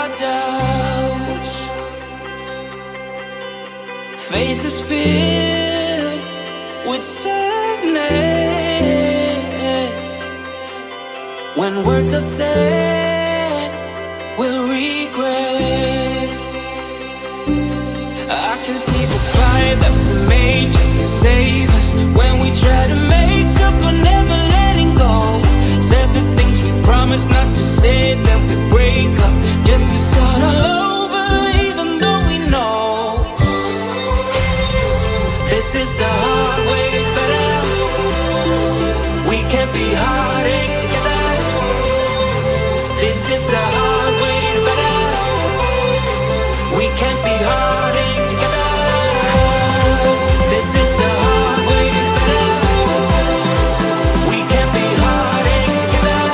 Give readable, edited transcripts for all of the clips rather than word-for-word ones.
our doubts. Faces filled with sadness. When words are said, we'll regret. I can see the fire that we made just to save us. When we try to make up for never letting go. Said the things we promised not to say, then we break up just to start all over, even though we know this is the hard way better. We can't be heartache together. This is the hard way better. We can't be heartache together. This is the hard way better. We can't be heartache together.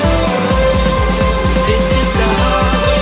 This is the hard way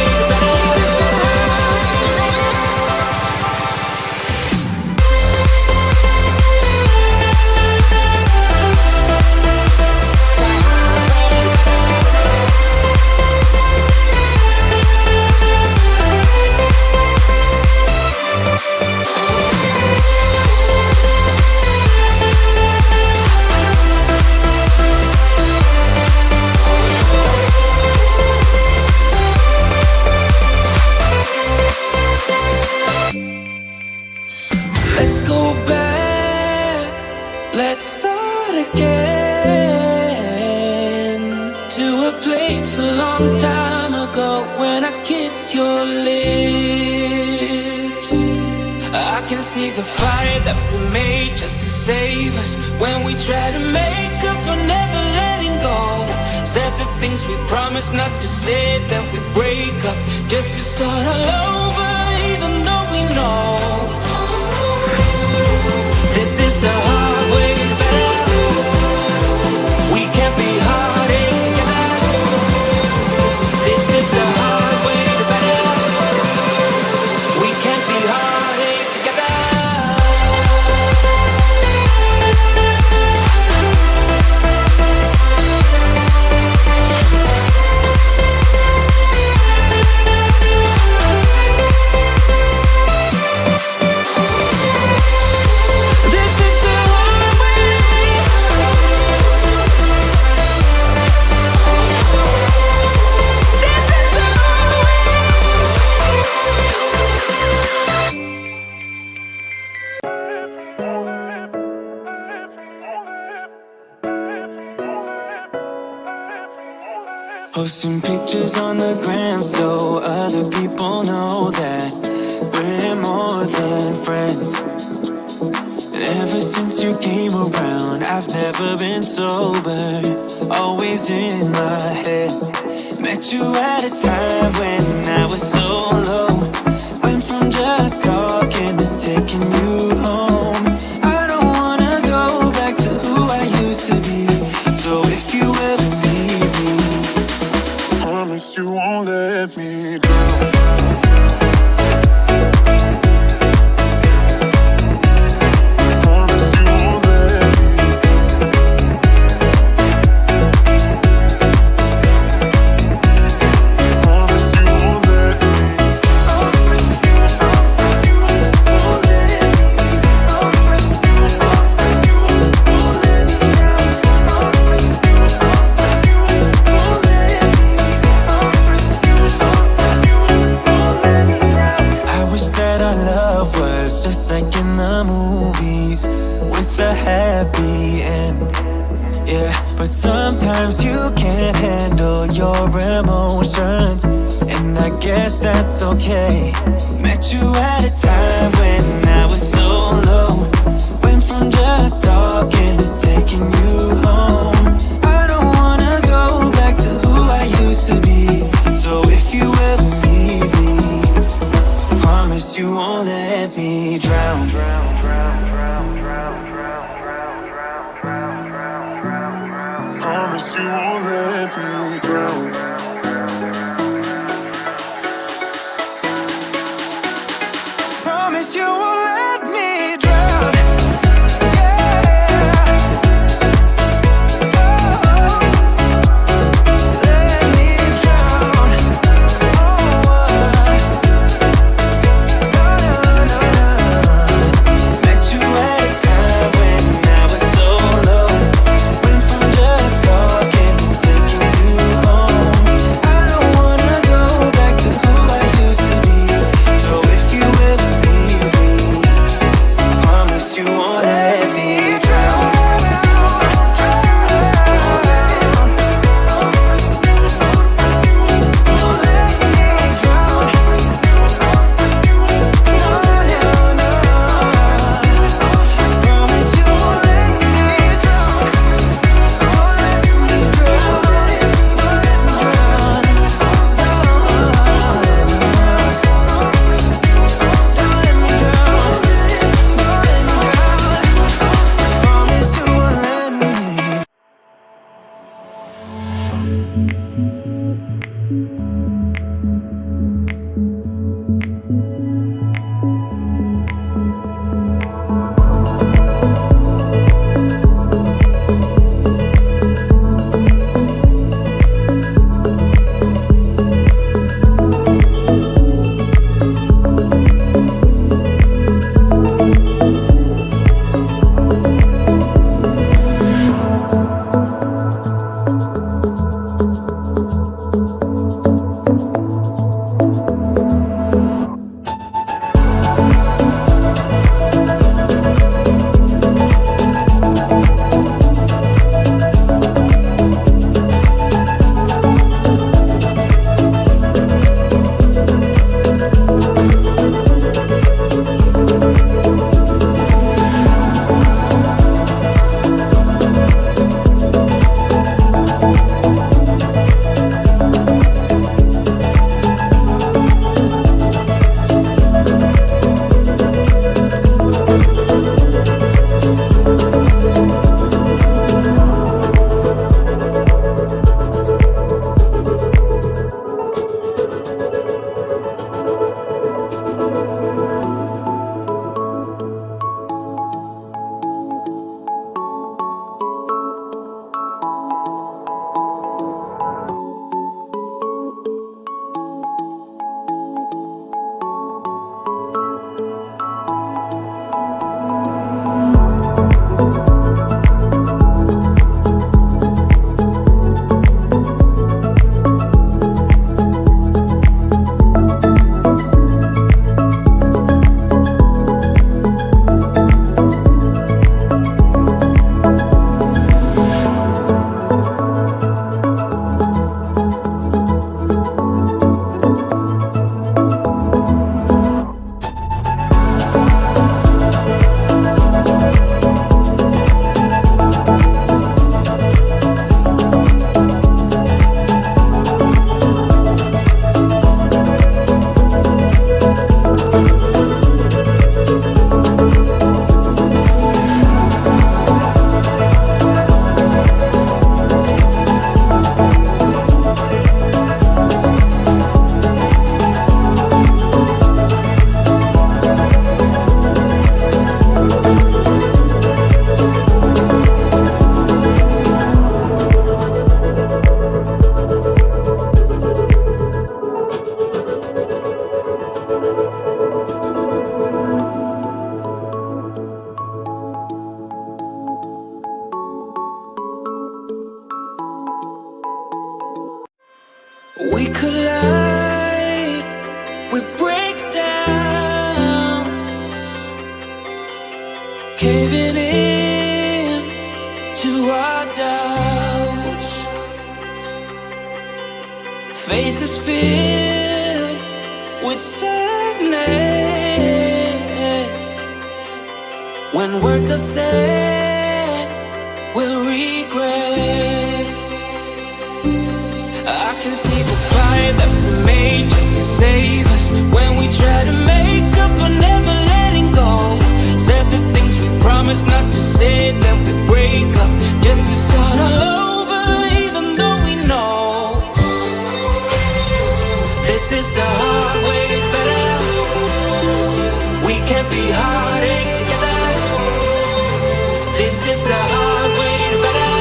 Let's go back, let's start again, to a place a long time ago when I kissed your lips. I can see the fire that we made just to save us. When we try to make up for never letting go. Said the things we promised not to say, then we break up just to start all over, even though we know this is the hard way better. We can't be heartache together. This is the hard way better. We can't be heartache together. Posting pictures on the gram so other people know that we're more than friends. Ever since you came around, I've never been sober, always in my head. Met you at a time when I was so low. Went from just talking to taking you home. I don't wanna go back to who I used to be. So if you ever leave me, promise you won't let me down. Like in the movies, with a happy end. Yeah, but sometimes you can't handle your emotions, and I guess that's okay. Met you at a time when I was so low. Went from just talking to taking you home. I don't wanna go back to who I used to be. So if you ever leave me, promise you won't let me drown. Promise you won't let me drown. Promise you won't let me drown. Yeah. We collide, we break down, caving in to our doubts. Faces filled with sadness. When words are said, we'll regret. I can see the fire that we made just to save us. When we try to make up for never letting go. Said the things we promised not to say, then we break up just to start all over, even though we know this is the hard way better. We can't be heartache together. This is the hard way better.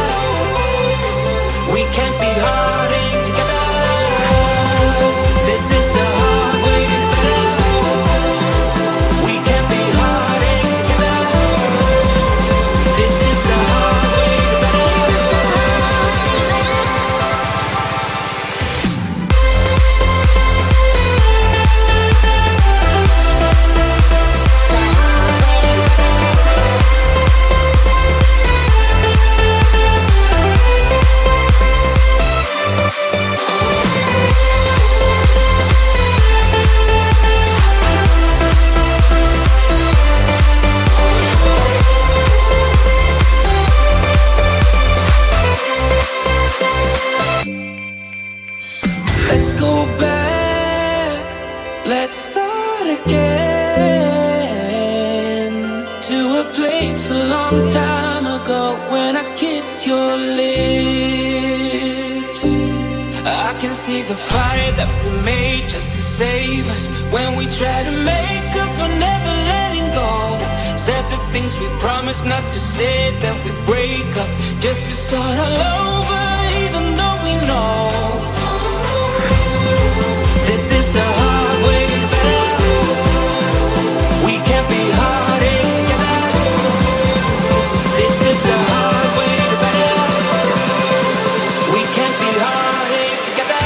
We can't be heartache together. This is the hard way better. We can't be heartache together. This is the hard way better. Let's go back, let's start again, to a place a long time ago when I kissed your lips. I can see the fire that we made just to save us. When we try to make up for never letting go. Said the things we promised not to say, then we break up just to start all over, even though we know this is the hard way better. We can't be heartache together. This is the hard way better. We can't be heartache together.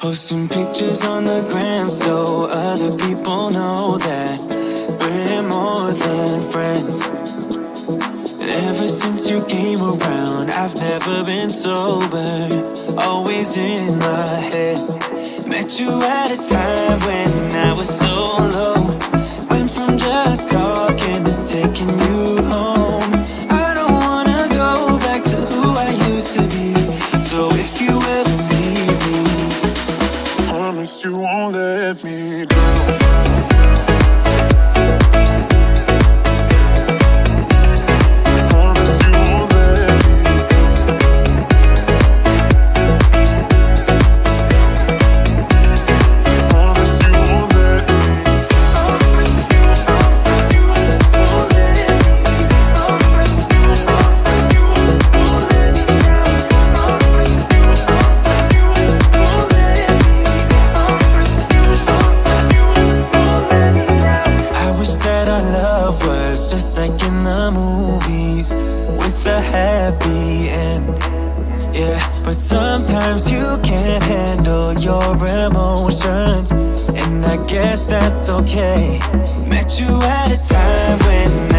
Posting pictures on the gram so other people know that we're more than friends. And ever since you came around, I've never been sober, always in my head. Met you at a time when I was so low. Went from just talking to taking you home. I don't wanna go back to who I used to be. So if you ever leave me, promise you won't let me down. Just like in the movies, with a happy end. Yeah, but sometimes you can't handle your emotions, and I guess that's okay. Met you at a time when